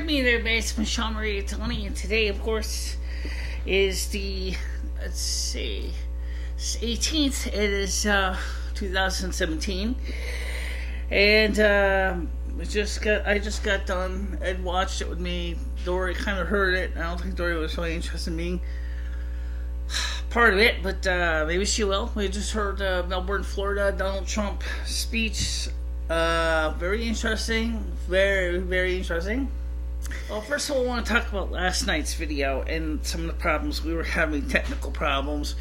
me there, it's MicheleMarieDalene, and today, of course, is the, 18th. It is 2017, and I just got done. Ed watched it with me. Dory kind of heard it. I don't think Dory was really interested in being part of it, but maybe she will. We just heard Melbourne, Florida, Donald Trump speech. Very interesting. Very, very interesting. Well, first of all, I want to talk about last night's video and some of the problems we were having, technical problems.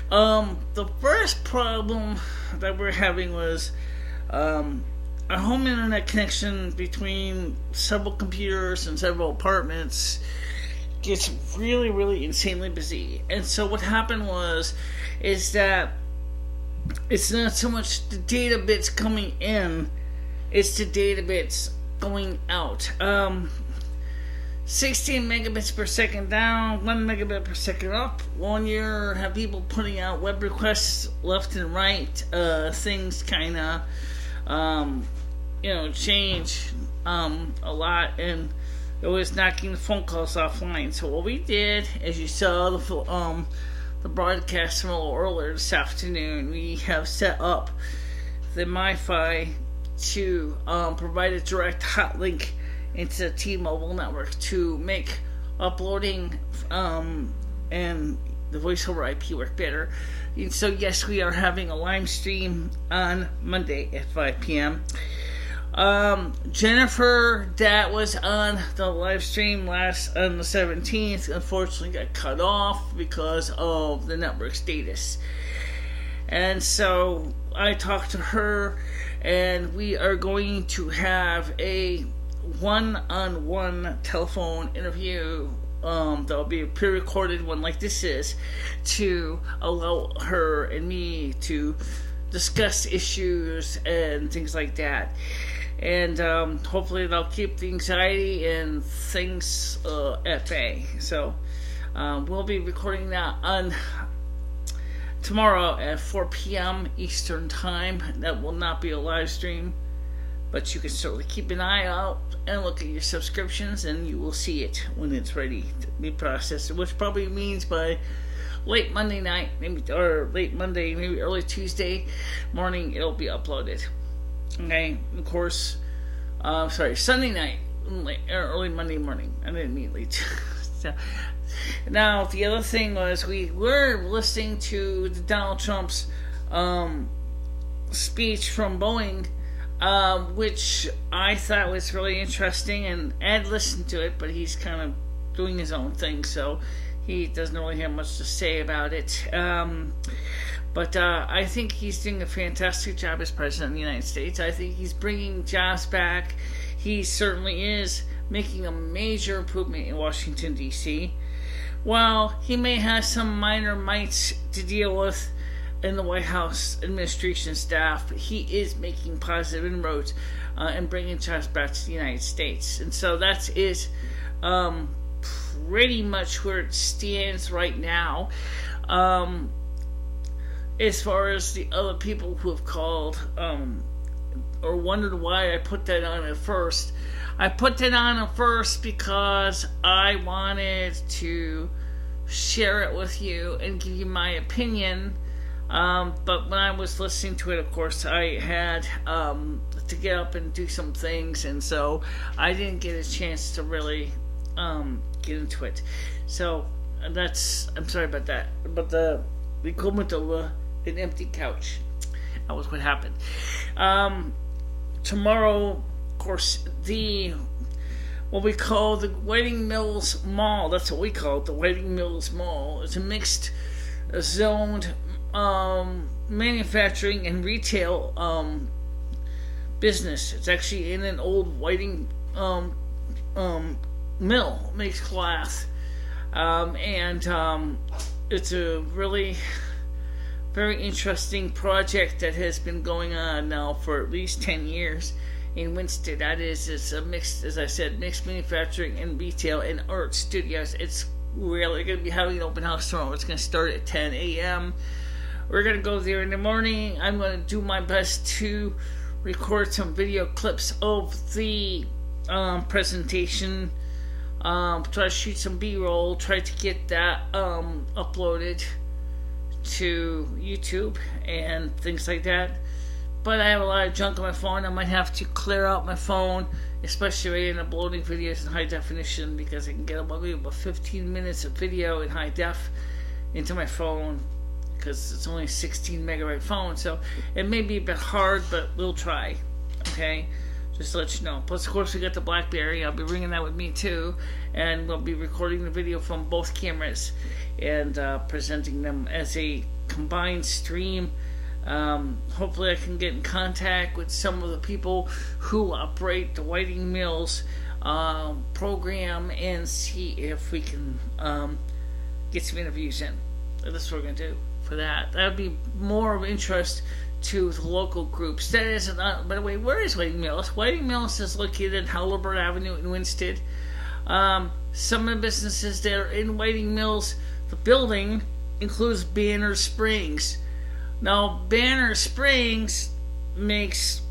The first problem that we're having was our home internet connection between several computers and several apartments gets really, really insanely busy. And so what happened is that it's not so much the data bits coming in, it's the data bits going out. 16 megabits per second down, 1 megabit per second up. 1 year, have people putting out web requests left and right. Things kind of, change a lot, and it was knocking the phone calls offline. So what we did, as you saw the broadcast from a little earlier this afternoon, we have set up the MiFi to provide a direct hot link into the T-Mobile network to make uploading and the voice over IP work better. And so yes, we are having a live stream on Monday at 5 p.m. Jennifer, that was on the live stream on the 17th, unfortunately got cut off because of the network status. And so I talked to her, and we are going to have a one-on-one telephone interview. There'll be a pre-recorded one like this is, to allow her and me to discuss issues and things like that. And hopefully they'll keep the anxiety and things at bay. So we'll be recording that on tomorrow at 4 p.m. Eastern Time. That will not be a live stream, but you can certainly keep an eye out and look at your subscriptions, and you will see it when it's ready to be processed, which probably means by late Monday night, or late Monday, maybe early Tuesday morning, it'll be uploaded. Okay, of course, Sunday night, early Monday morning. I didn't mean late. So, now, the other thing was we were listening to Donald Trump's speech from Boeing, which I thought was really interesting, and Ed listened to it, but he's kind of doing his own thing, so he doesn't really have much to say about it. But I think he's doing a fantastic job as president of the United States. I think he's bringing jobs back. He certainly is making a major improvement in Washington, D.C. While he may have some minor mites to deal with in the White House administration staff, he is making positive inroads and bringing jobs back to the United States. And so that is pretty much where it stands right now. As far as the other people who have called or wondered why I put that on at first, I put that on at first because I wanted to share it with you and give you my opinion. But when I was listening to it, of course, I had to get up and do some things, and so I didn't get a chance to really get into it. So I'm sorry about that. But the equivalent of an empty couch, that was what happened. Tomorrow, of course, what we call the Whiting Mills Mall, that's what we call it, the Whiting Mills Mall. It's a mixed zoned manufacturing and retail business. It's actually in an old Whiting mill, makes cloth, and it's a really very interesting project that has been going on now for at least 10 years in Winston. That is, it's a mixed, as I said, mixed manufacturing and retail and art studios. It's really going to be having an open house tomorrow. It's going to start at 10 a.m. We're going to go there in the morning. I'm going to do my best to record some video clips of the presentation. Try to shoot some B-roll. Try to get that uploaded to YouTube and things like that. But I have a lot of junk on my phone. I might have to clear out my phone, especially in uploading videos in high definition, because I can get about 15 minutes of video in high def into my phone, because it's only a 16 megabyte phone. So it may be a bit hard, but we'll try. Okay, just to let you know. Plus, of course, we got the BlackBerry. I'll be bringing that with me too, and we'll be recording the video from both cameras and presenting them as a combined stream. Hopefully I can get in contact with some of the people who operate the Whiting Mills program and see if we can get some interviews in. That's what we're going to do for that. That would be more of interest to the local groups. That is, by the way, where is Whiting Mills? Whiting Mills is located in Halliburton Avenue in Winsted. Some of the businesses that are in Whiting Mills, the building includes Banner Springs. Now, Banner Springs makes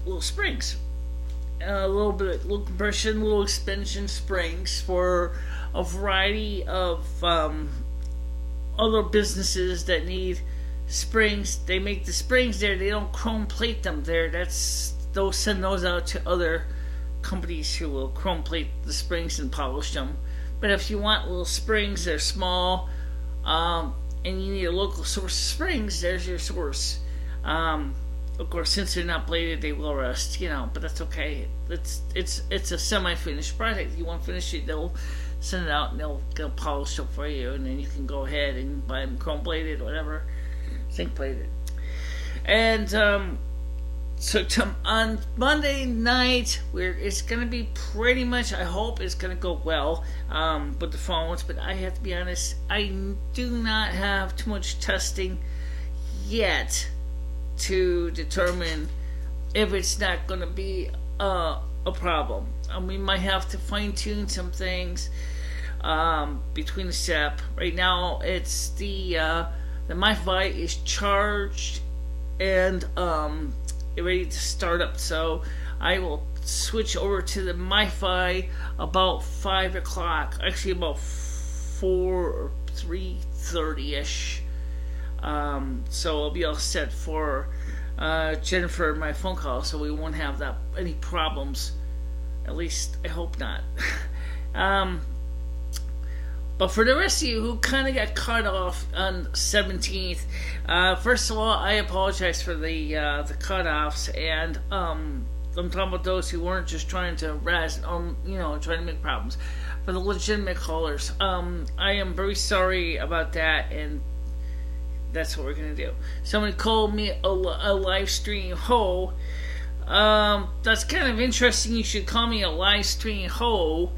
little springs, little compression, little expansion springs for a variety of other businesses that need springs. They make the springs there. They don't chrome plate them there. They'll send those out to other companies who will chrome plate the springs and polish them. But if you want little springs, they're small. And you need a local source of springs, there's your source. Of course, since they're not bladed, they will rust, but that's okay. It's a semi-finished product. If you want to finish it, they'll send it out and they'll polish it for you, and then you can go ahead and buy them chrome bladed, whatever, zinc bladed. And so on Monday night, it's going to be pretty much, I hope it's going to go well with the phones, but I have to be honest, I do not have too much testing yet to determine if it's not going to be a problem. We might have to fine-tune some things between the setup. Right now, it's the MiFi is charged and ready to start up, so I will switch over to the MiFi about 5 o'clock, actually about 4 or 3:30ish. So I'll be all set for Jennifer and my phone call, so we won't have any problems. At least I hope not. But for the rest of you who kind of got cut off on the 17th, first of all, I apologize for the cutoffs, and I'm talking about those who weren't just trying to razz, trying to make problems. For the legitimate callers, I am very sorry about that, and that's what we're going to do. Somebody called me a live stream hoe. That's kind of interesting. You should call me a live stream hoe,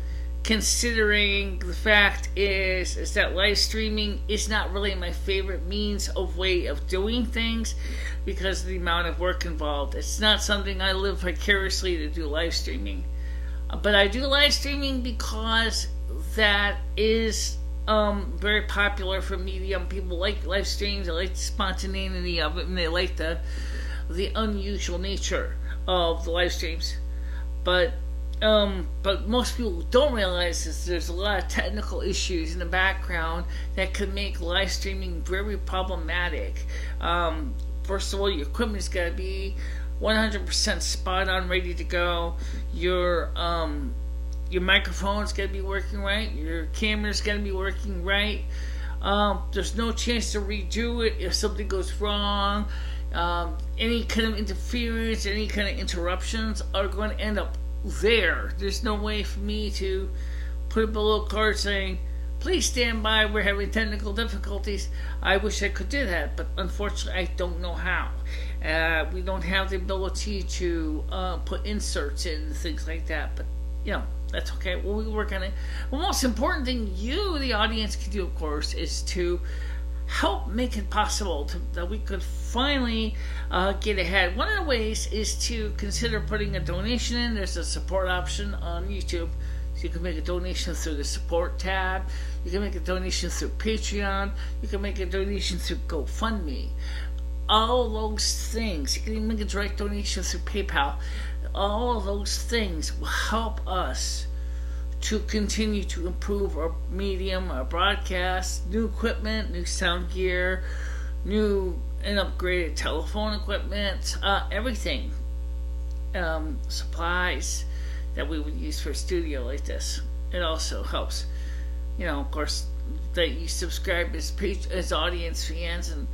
considering the fact is that live streaming is not really my favorite means of way of doing things because of the amount of work involved. It's not something I live vicariously to do live streaming. But I do live streaming because that is very popular for medium. People like live streams, they like the spontaneity of it, and they like the unusual nature of the live streams. But most people don't realize is there's a lot of technical issues in the background that could make live streaming very problematic. First of all, your equipment's got to be 100% spot on, ready to go. Your microphone's got to be working right. Your camera's got to be working right. There's no chance to redo it if something goes wrong. Any kind of interference, any kind of interruptions are going to end up there. There's no way for me to put up a little card saying, please stand by, we're having technical difficulties. I wish I could do that, but unfortunately I don't know how. We don't have the ability to put inserts in and things like that, but that's okay. We'll work on it. The most important thing you, the audience, can do, of course, is to help make it possible that we could finally get ahead. One of the ways is to consider putting a donation in. There's a support option on YouTube. So you can make a donation through the support tab. You can make a donation through Patreon. You can make a donation through GoFundMe. All those things. You can even make a direct donation through PayPal. all of those things will help us to continue to improve our medium, our broadcast, new equipment, new sound gear, new and upgraded telephone equipment, everything. Supplies that we would use for a studio like this. It also helps, of course, that you subscribe as audience fans, and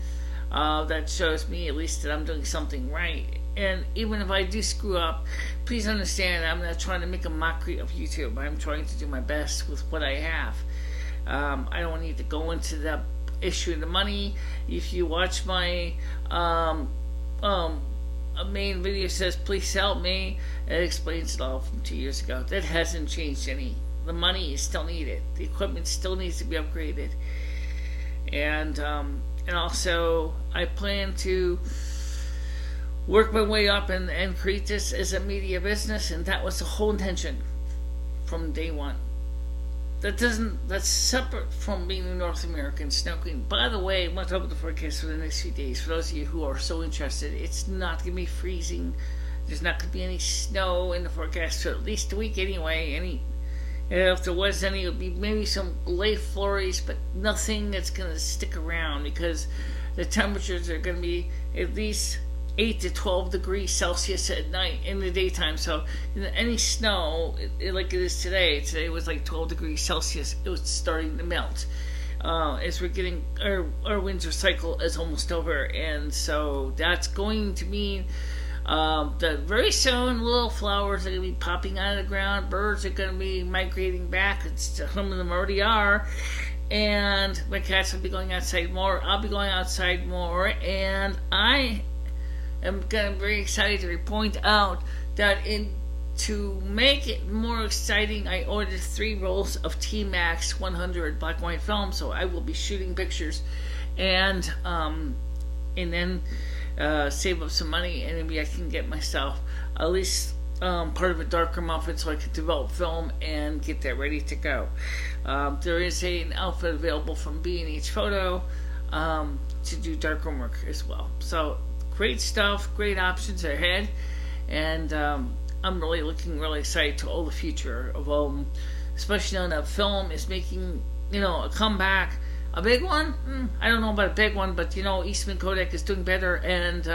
that shows me at least that I'm doing something right. And even if I do screw up, please understand I'm not trying to make a mockery of YouTube. I'm trying to do my best with what I have. I don't need to go into the issue of the money. If you watch my a main video says please help me, it explains it all from 2 years ago. That hasn't changed any. The money is still needed. The equipment still needs to be upgraded. And also I plan to work my way up and create this as a media business, and that was the whole intention from day one. That's separate from being a North American snow queen. By the way, I'm going to open the forecast for the next few days. For those of you who are so interested, it's not going to be freezing. There's not going to be any snow in the forecast for at least a week anyway. If there was any, it would be maybe some late flurries, but nothing that's going to stick around, because the temperatures are going to be at least 8 to 12 degrees Celsius at night in the daytime. So any snow, like it is today was like 12 degrees Celsius. It was starting to melt. As we're getting, our winter cycle is almost over, and so that's going to mean that very soon little flowers are going to be popping out of the ground. Birds are going to be migrating back. Some of them already are. And my cats will be going outside more. I'll be going outside more. And I'm very excited to point out that to make it more exciting, I ordered 3 rolls of T-Max 100 black and white film. So I will be shooting pictures and then save up some money, and maybe I can get myself at least part of a darkroom outfit so I can develop film and get that ready to go. There is an outfit available from B&H Photo to do darkroom work as well. So great stuff, great options ahead, and I'm really excited to all the future of especially now that film is making a comeback. A big one? I don't know about a big one, but Eastman Kodak is doing better, and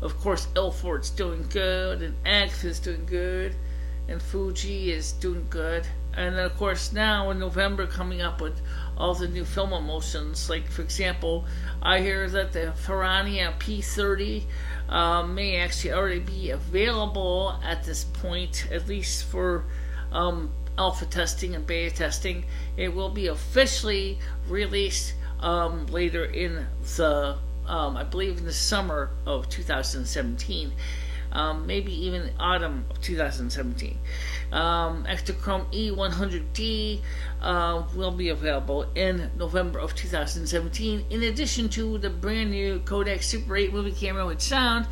of course Ilford's doing good, and Agfa is doing good, and Fuji is doing good, and then of course now in November coming up with all the new film emulsions. Like for example, I hear that the Ferrania P30 may actually already be available at this point, at least for alpha testing and beta testing. It will be officially released later in the I believe in the summer of 2017, maybe even autumn of 2017. Ektachrome E100D will be available in November of 2017, in addition to the brand new Kodak Super 8 movie camera with sound,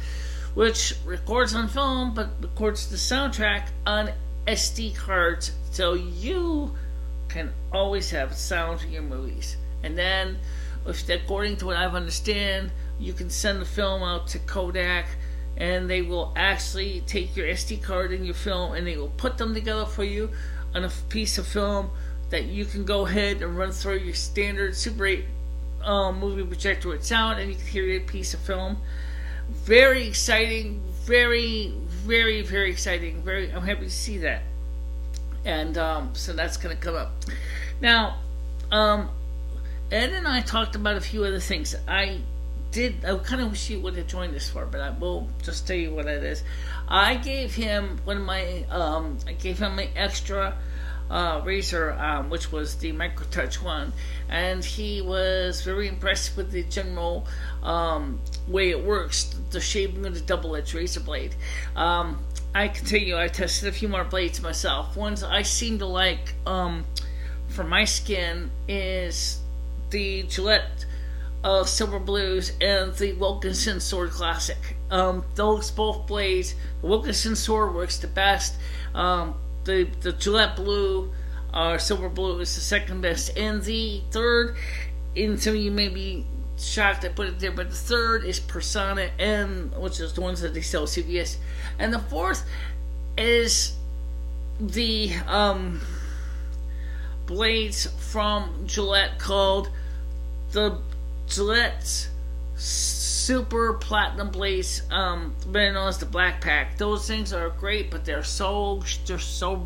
which records on film but records the soundtrack on SD cards, so you can always have sound for your movies. And then, according to what I understand, you can send the film out to Kodak, and they will actually take your SD card and your film, and they will put them together for you on a piece of film that you can go ahead and run through your standard Super 8 movie projector with sound, and you can hear your piece of film. Very exciting, very exciting. I'm happy to see that. And so that's going to come up. Now, Ed and I talked about a few other things. I kind of wish you would have joined us for, but I will just tell you what it is. I gave him my extra razor, which was the MicroTouch one, and he was very impressed with the general way it works, the shaping of the double-edged razor blade. I can tell you, I tested a few more blades myself. Ones I seem to like for my skin is the Gillette Silver Blues and the Wilkinson Sword Classic. Those both blades, the Wilkinson Sword works the best. The Gillette Blue, Silver Blue, is the second best, and the third, and some of you may be shocked I put it there, but the third is Persona M, which is the ones that they sell at CVS, and the fourth is the blades from Gillette called the Gillette's Super Platinum Blades, better known as the Black Pack. Those things are great, but they're so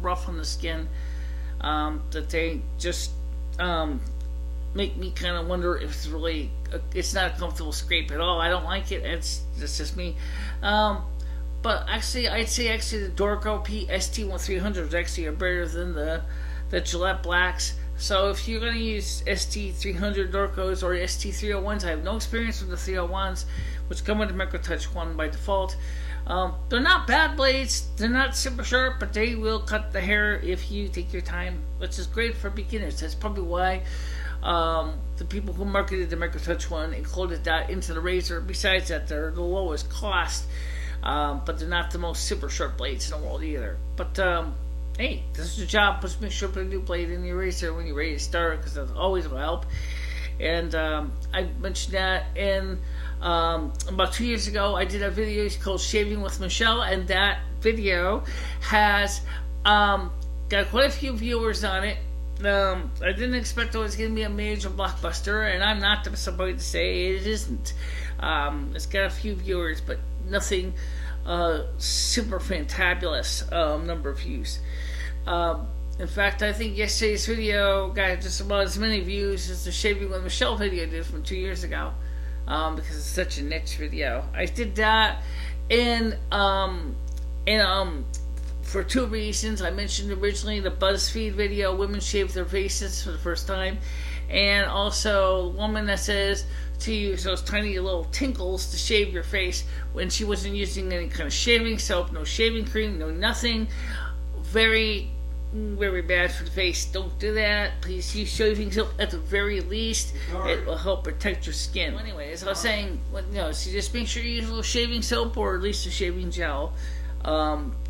rough on the skin that they just make me kind of wonder if it's not a comfortable scrape at all. I don't like it. That's just me. But actually, I'd say the Dorco ST1300s actually are better than the Gillette Blacks. So if you're going to use ST300 Dorcos or ST301s, I have no experience with the 301s, which come with the MicroTouch 1 by default. They're not bad blades. They're not super sharp, but they will cut the hair if you take your time, which is great for beginners. That's probably why the people who marketed the MicroTouch 1 included that into the razor. Besides that, they're the lowest cost, but they're not the most super sharp blades in the world either. But hey, this is your job. Just make sure to put a new blade in your razor when you're ready to start, because that always will help. And I mentioned that in about 2 years ago, I did a video called Shaving with Michelle, and that video has got quite a few viewers on it. I didn't expect it was going to be a major blockbuster, and I'm not disappointed to say it isn't. It's got a few viewers, but nothing super fantabulous number of views. In fact, I think yesterday's video got just about as many views as the Shaving with Michelle video did from 2 years ago, because it's such a niche video. I did that for two reasons. I mentioned originally the BuzzFeed video, women shave their faces for the first time, and also the woman that says to use those tiny little tinkles to shave your face when she wasn't using any kind of shaving soap, no shaving cream, no nothing. Very bad for the face. Don't do that. Please use shaving soap at the very least. It will help protect your skin. Well, anyway, as I was saying, so just make sure you use a little shaving soap or at least a shaving gel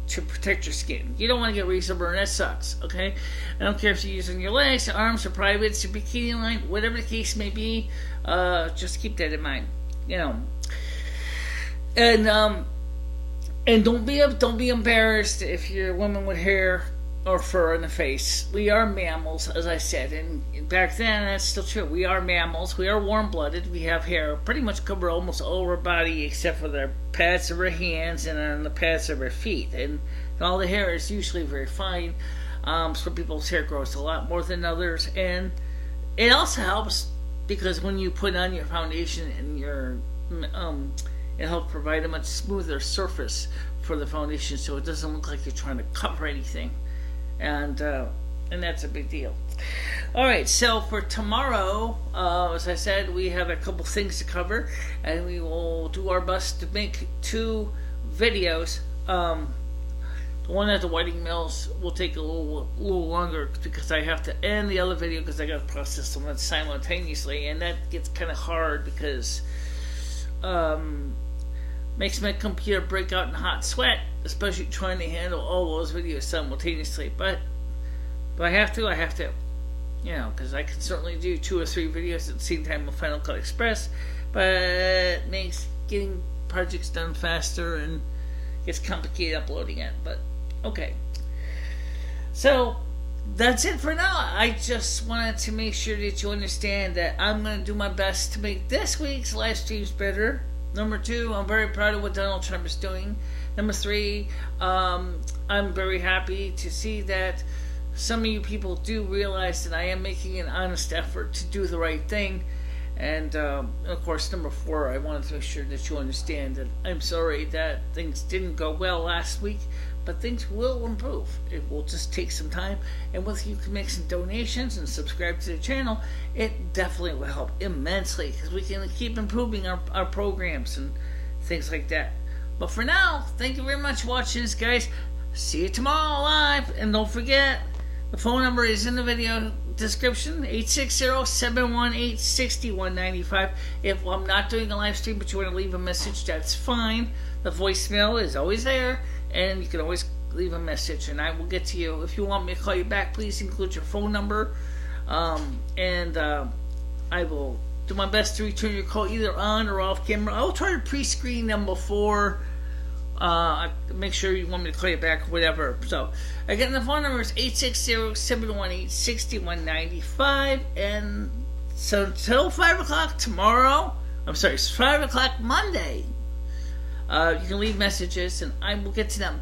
to protect your skin. You don't want to get razor burn. That sucks. Okay, I don't care if you're using your legs, your arms, your privates, your bikini line, whatever the case may be. Just keep that in mind. And don't be embarrassed if you're a woman with hair or fur in the face. We are mammals, as I said, and back then that's still true. We are mammals. We are warm-blooded. We have hair pretty much cover almost all of our body except for the pads of our hands and on the pads of our feet. And all the hair is usually very fine. Some people's hair grows a lot more than others, and it also helps because when you put on your foundation and it helps provide a much smoother surface for the foundation, so it doesn't look like you're trying to cover anything. And that's a big deal. Alright, so for tomorrow, as I said, we have a couple things to cover, and we will do our best to make 2 videos. The one at the Whiting Mills will take a little longer because I have to end the other video because I got to process them simultaneously, and that gets kind of hard because makes my computer break out in hot sweat, especially trying to handle all those videos simultaneously. But I have to, because I can certainly do 2 or 3 videos at the same time with Final Cut Express, but it makes getting projects done faster and gets complicated uploading it. But okay, so that's it for now. I just wanted to make sure that you understand that I'm going to do my best to make this week's live streams better. Number 2, I'm very proud of what Donald Trump is doing. Number 3, I'm very happy to see that some of you people do realize that I am making an honest effort to do the right thing. And of course, number 4, I wanted to make sure that you understand that I'm sorry that things didn't go well last week, but things will improve. It will just take some time, and if you can make some donations and subscribe to the channel, it definitely will help immensely because we can keep improving our programs and things like that. But for now, thank you very much for watching this, guys. See you tomorrow live, and don't forget, the phone number is in the video description, 860-718-6195. If I'm not doing a live stream but you want to leave a message, that's fine. The voicemail is always there, and you can always leave a message and I will get to you. If you want me to call you back, please include your phone number, and I will do my best to return your call either on or off camera. I'll try to pre-screen them before Make sure you want me to call you back or whatever. So, again, the phone number is 860-718-6195. And so, until 5 o'clock tomorrow, I'm sorry, it's 5 o'clock Monday, you can leave messages and I will get to them.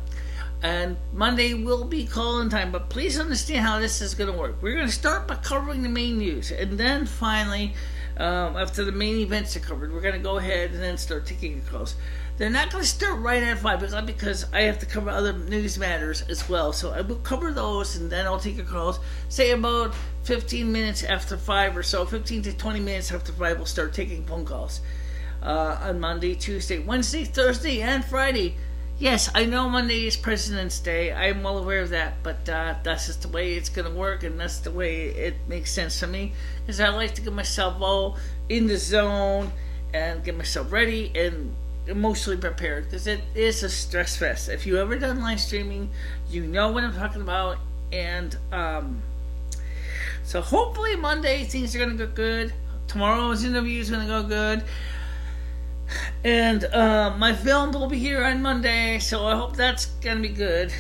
And Monday will be call-in time, but please understand how this is going to work. We're going to start by covering the main news, and then finally, after the main events are covered, we're going to go ahead and then start taking your calls. They're not going to start right at 5 o'clock because I have to cover other news matters as well. So I will cover those and then I'll take your calls. Say about 15 minutes after 5 or so, 15 to 20 minutes after 5, we'll start taking phone calls. On Monday, Tuesday, Wednesday, Thursday, and Friday. Yes, I know Monday is President's Day. I'm well aware of that. But that's just the way it's going to work, and that's the way it makes sense to me. Because I like to get myself all in the zone and get myself ready and emotionally prepared, because it is a stress fest. If you ever done live streaming, you know what I'm talking about. And so hopefully Monday things are going to go good. Tomorrow's interview is going to go good. And my film will be here on Monday, so I hope that's going to be good.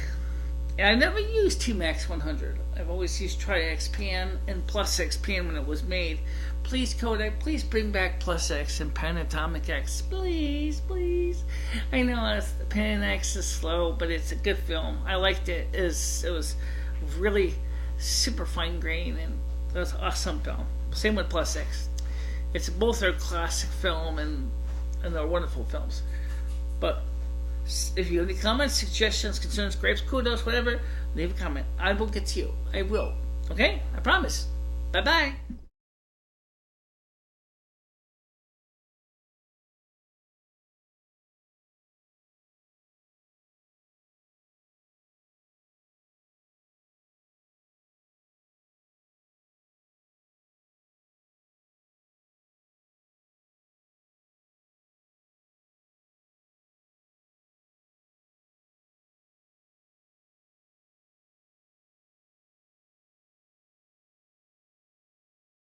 And I never used T-Max 100. I've always used Tri-X-Pan and Plus X-Pan when it was made. Please, Kodak, please bring back Plus X and Panatomic X. Please, please. I know Pan X is slow, but it's a good film. I liked it. It was really super fine grain, and it was an awesome film. Same with Plus X. Both are classic film, and they're wonderful films. But if you have any comments, suggestions, concerns, grapes, kudos, whatever, leave a comment. I will get to you. I will. Okay? I promise. Bye-bye.